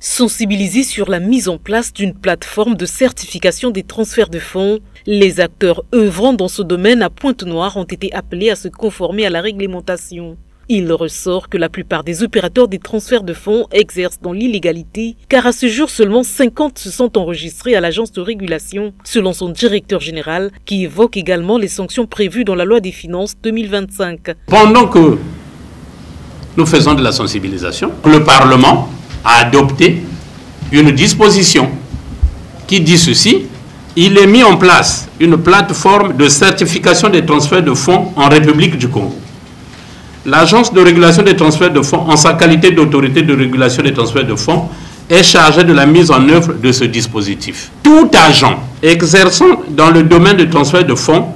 Sensibilisés sur la mise en place d'une plateforme de certification des transferts de fonds, les acteurs œuvrant dans ce domaine à Pointe-Noire ont été appelés à se conformer à la réglementation. Il ressort que la plupart des opérateurs des transferts de fonds exercent dans l'illégalité, car à ce jour seulement 50 se sont enregistrés à l'agence de régulation, selon son directeur général, qui évoque également les sanctions prévues dans la loi des finances 2025. Pendant que nous faisons de la sensibilisation, le Parlement a adopté une disposition qui dit ceci: il est mis en place une plateforme de certification des transferts de fonds en République du Congo. L'Agence de régulation des transferts de fonds, en sa qualité d'autorité de régulation des transferts de fonds, est chargée de la mise en œuvre de ce dispositif. Tout agent exerçant dans le domaine de transfert de fonds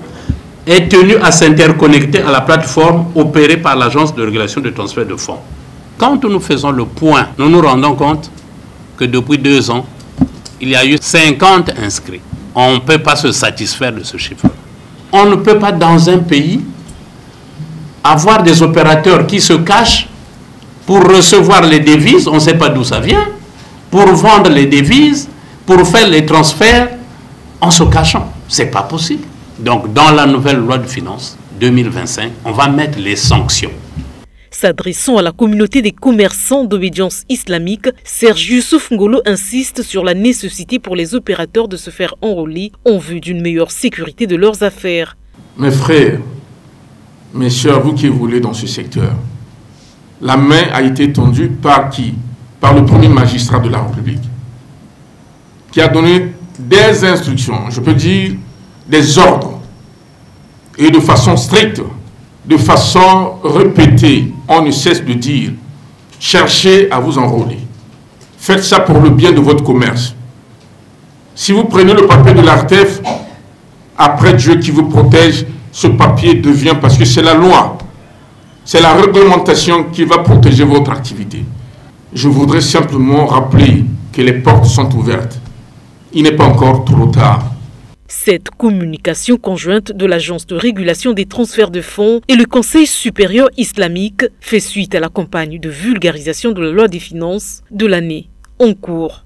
est tenu à s'interconnecter à la plateforme opérée par l'Agence de régulation des transferts de fonds. Quand nous faisons le point, nous nous rendons compte que depuis 2 ans, il y a eu 50 inscrits. On ne peut pas se satisfaire de ce chiffre. On ne peut pas, dans un pays, avoir des opérateurs qui se cachent pour recevoir les devises, on ne sait pas d'où ça vient, pour vendre les devises, pour faire les transferts en se cachant. Ce n'est pas possible. Donc, dans la nouvelle loi de finances 2025, on va mettre les sanctions. S'adressant à la communauté des commerçants d'obédience islamique, Serge Youssouf Ngolo insiste sur la nécessité pour les opérateurs de se faire enrôler en vue d'une meilleure sécurité de leurs affaires. Mes frères, mes sœurs, vous qui évoluez dans ce secteur, la main a été tendue par qui? Par le premier magistrat de la République, qui a donné des instructions, je peux dire des ordres, et de façon stricte, de façon répétée, on ne cesse de dire: cherchez à vous enrôler. Faites ça pour le bien de votre commerce. Si vous prenez le papier de l'ARTEF, après Dieu qui vous protège, ce papier devient, parce que c'est la loi, c'est la réglementation qui va protéger votre activité. Je voudrais simplement rappeler que les portes sont ouvertes. Il n'est pas encore trop tard. Cette communication conjointe de l'Agence de régulation des transferts de fonds et le Conseil supérieur islamique fait suite à la campagne de vulgarisation de la loi des finances de l'année en cours.